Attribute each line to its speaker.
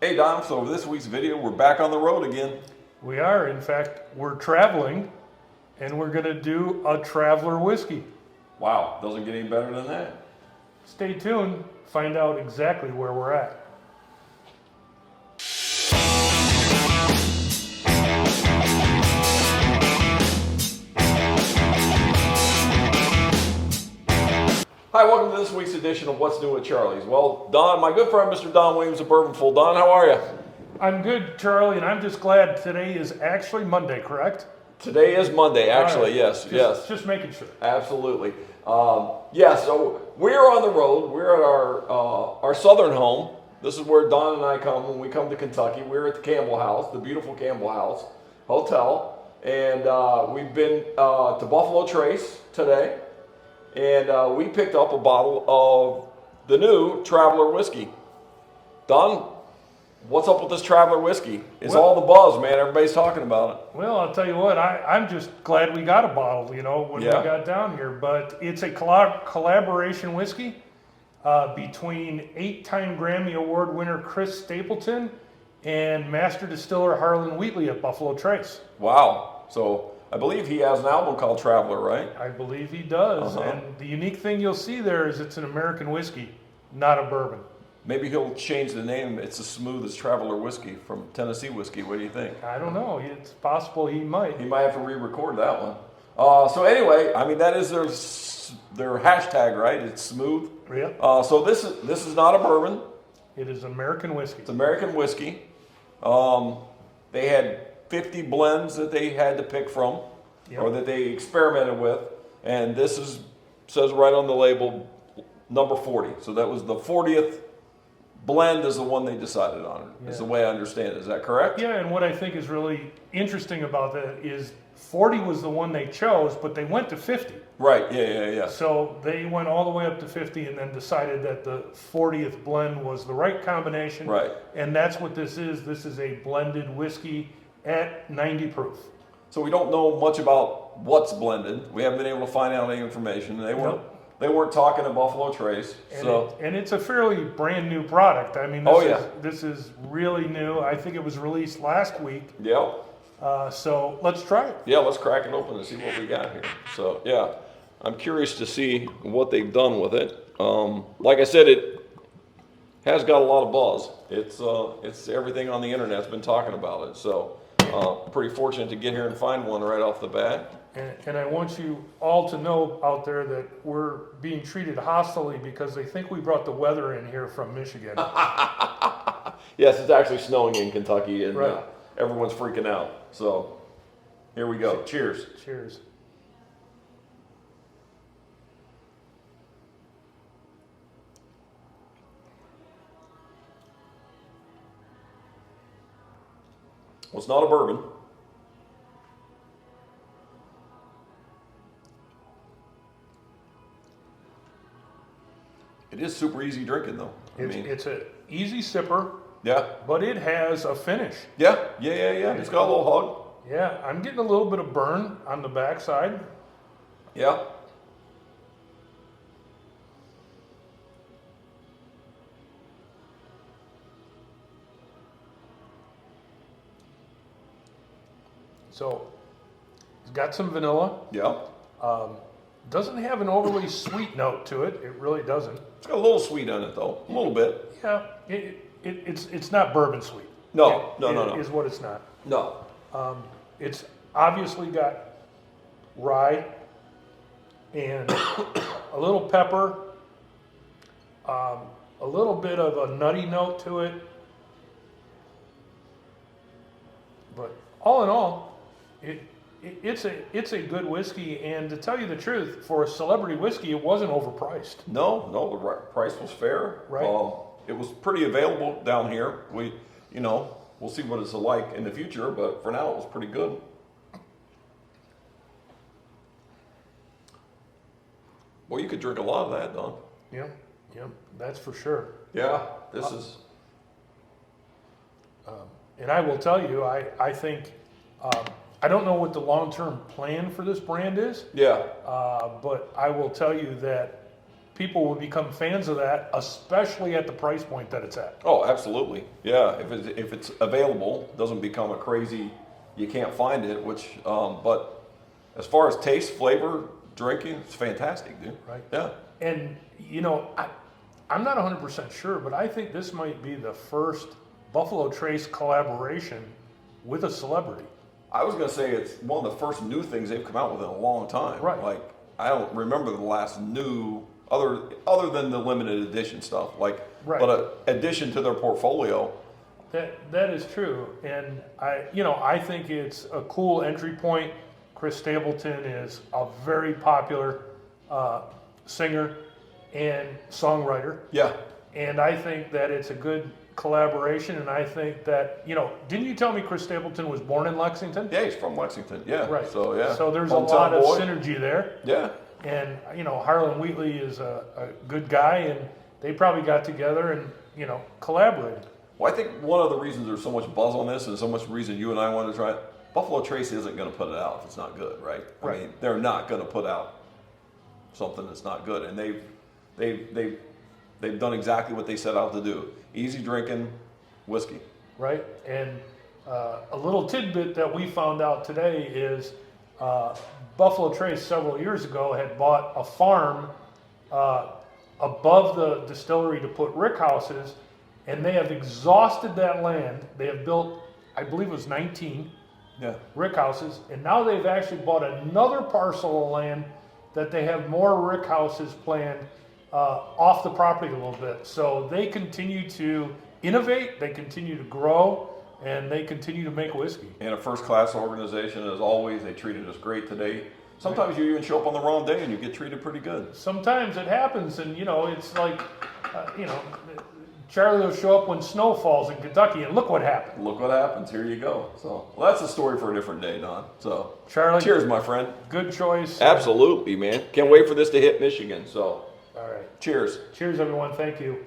Speaker 1: Hey Dom, so this week's video, we're back on the road again.
Speaker 2: We are, in fact, we're traveling, and we're going to do a traveler whiskey.
Speaker 1: Wow, doesn't get any better than that.
Speaker 2: Stay tuned, find out exactly where we're at.
Speaker 1: Hi, welcome to this week's edition of What's New at Charlie's. Well, Don, my good friend Mr. Don Williams of Bourbon. Don, how are you?
Speaker 2: I'm good, Charlie, and I'm just glad today is actually Monday, correct?
Speaker 1: Today is Monday, actually,
Speaker 2: Right.
Speaker 1: yes.
Speaker 2: Just making sure.
Speaker 1: Absolutely. So we're on the road. We're at our southern home. This is where Don and I come when we come to Kentucky. We're at the Campbell House, the beautiful Campbell House Hotel. And we've been to Buffalo Trace today. And we picked up a bottle of the new Traveler whiskey. Don, what's up with this Traveler whiskey? It's all the buzz, man. Everybody's talking about it.
Speaker 2: Well, I'll tell you what, I'm just glad we got a bottle, when we got down here. But it's a collaboration whiskey between 8-time Grammy Award winner Chris Stapleton and master distiller Harlan Wheatley at Buffalo Trace.
Speaker 1: Wow. So I believe he has an album called Traveler, right?
Speaker 2: I believe he does. And the unique thing you'll see there is it's an American whiskey, not a bourbon.
Speaker 1: Maybe he'll change the name. It's as smooth as Traveler whiskey from Tennessee whiskey. What do you think?
Speaker 2: I don't know. It's possible he might.
Speaker 1: He might have to re-record that one. So anyway, I mean that is their hashtag, right? It's smooth.
Speaker 2: Yep.
Speaker 1: So this is not a bourbon.
Speaker 2: It is American whiskey.
Speaker 1: It's American whiskey. They had 50 blends that they had to pick from, or that they experimented with, and this says right on the label number 40. So that was the 40th blend is the one they decided on. Is the way I understand it. Is that correct?
Speaker 2: Yeah, and what I think is really interesting about that is 40 was the one they chose, but they went to 50.
Speaker 1: Right, yeah.
Speaker 2: So they went all the way up to 50 and then decided that the 40th blend was the right combination.
Speaker 1: Right.
Speaker 2: And that's what this is. This is a blended whiskey at 90 proof.
Speaker 1: So we don't know much about what's blended. We haven't been able to find out any information. They weren't talking to Buffalo Trace.
Speaker 2: And it's a fairly brand new product. I mean, this is really new. I think it was released last week.
Speaker 1: Yeah.
Speaker 2: So let's try it.
Speaker 1: Yeah, let's crack it open and see what we got here. So yeah, I'm curious to see what they've done with it. Like I said, it has got a lot of buzz. It's everything on the internet's been talking about it. So pretty fortunate to get here and find one right off the bat.
Speaker 2: And I want you all to know out there that we're being treated hostilely because they think we brought the weather in here from Michigan.
Speaker 1: Yes, it's actually snowing in Kentucky, and
Speaker 2: right.
Speaker 1: Everyone's freaking out. So here we go. Cheers.
Speaker 2: Cheers.
Speaker 1: Well, it's not a bourbon. It is super easy drinking, though.
Speaker 2: It's an easy sipper.
Speaker 1: Yeah.
Speaker 2: But it has a finish.
Speaker 1: Yeah. It's got a little hug.
Speaker 2: Yeah, I'm getting a little bit of burn on the backside.
Speaker 1: Yeah.
Speaker 2: So it's got some vanilla.
Speaker 1: Yeah.
Speaker 2: Doesn't have an overly sweet note to it. It really doesn't.
Speaker 1: It's got a little sweet on it, though. A little bit.
Speaker 2: Yeah. It's not bourbon sweet.
Speaker 1: No.
Speaker 2: Is what it's not.
Speaker 1: No.
Speaker 2: It's obviously got rye and a little pepper, a little bit of a nutty note to it. But all in all, it's a good whiskey, and to tell you the truth, for a celebrity whiskey, it wasn't overpriced.
Speaker 1: No, the price was fair.
Speaker 2: Right.
Speaker 1: It was pretty available down here. We'll see what it's like in the future, but for now it was pretty good. Well, you could drink a lot of that, Don.
Speaker 2: Yeah, that's for sure.
Speaker 1: Yeah, this is.
Speaker 2: And I will tell you, I think, I don't know what the long-term plan for this brand is.
Speaker 1: Yeah.
Speaker 2: But I will tell you that people will become fans of that, especially at the price point that it's at.
Speaker 1: Oh, absolutely. Yeah, if it's available, doesn't become a crazy, you can't find it, which, but as far as taste, flavor, drinking, it's fantastic, dude.
Speaker 2: Right.
Speaker 1: Yeah.
Speaker 2: And, I'm not 100% sure, but I think this might be the first Buffalo Trace collaboration with a celebrity.
Speaker 1: I was going to say it's one of the first new things they've come out with in a long time.
Speaker 2: Right.
Speaker 1: Like, I don't remember the last new, other than the limited edition stuff, like,
Speaker 2: Right.
Speaker 1: but an addition to their portfolio.
Speaker 2: That is true, and I think it's a cool entry point. Chris Stapleton is a very popular singer and songwriter,
Speaker 1: Yeah.
Speaker 2: and I think that it's a good collaboration. And I think that didn't you tell me Chris Stapleton was born in Lexington?
Speaker 1: Yeah, he's from Lexington. Yeah.
Speaker 2: Right.
Speaker 1: So, yeah.
Speaker 2: So there's a
Speaker 1: Hometown
Speaker 2: lot of
Speaker 1: boy.
Speaker 2: synergy there,
Speaker 1: Yeah.
Speaker 2: and Harlan Wheatley is a good guy, and they probably got together and collaborated.
Speaker 1: Well, I think one of the reasons there's so much buzz on this and so much reason you and I wanted to try it, Buffalo Trace isn't going to put it out if it's not good, right?
Speaker 2: Right.
Speaker 1: I mean, they're not going to put out something that's not good, and they've done exactly what they set out to do: easy drinking whiskey.
Speaker 2: Right? And a little tidbit that we found out today is Buffalo Trace several years ago had bought a farm above the distillery to put rick houses, and they have exhausted that land. They have built, I believe it was 19
Speaker 1: Yeah.
Speaker 2: rick houses, and now they've actually bought another parcel of land that they have more rick houses planned off the property a little bit. So they continue to innovate, they continue to grow, and they continue to make whiskey.
Speaker 1: And a first-class organization, as always. They treated us great today. Sometimes you even show up on the wrong day and you get treated pretty good.
Speaker 2: Sometimes it happens, and it's like, Charlie will show up when snow falls in Kentucky, and look what happened.
Speaker 1: Look what happens. Here you go. So, well, that's a story for a different day, Don. So,
Speaker 2: Charlie,
Speaker 1: cheers, my friend.
Speaker 2: good choice.
Speaker 1: Absolutely, man. Can't wait for this to hit Michigan. So,
Speaker 2: All right.
Speaker 1: cheers.
Speaker 2: Cheers, everyone. Thank you.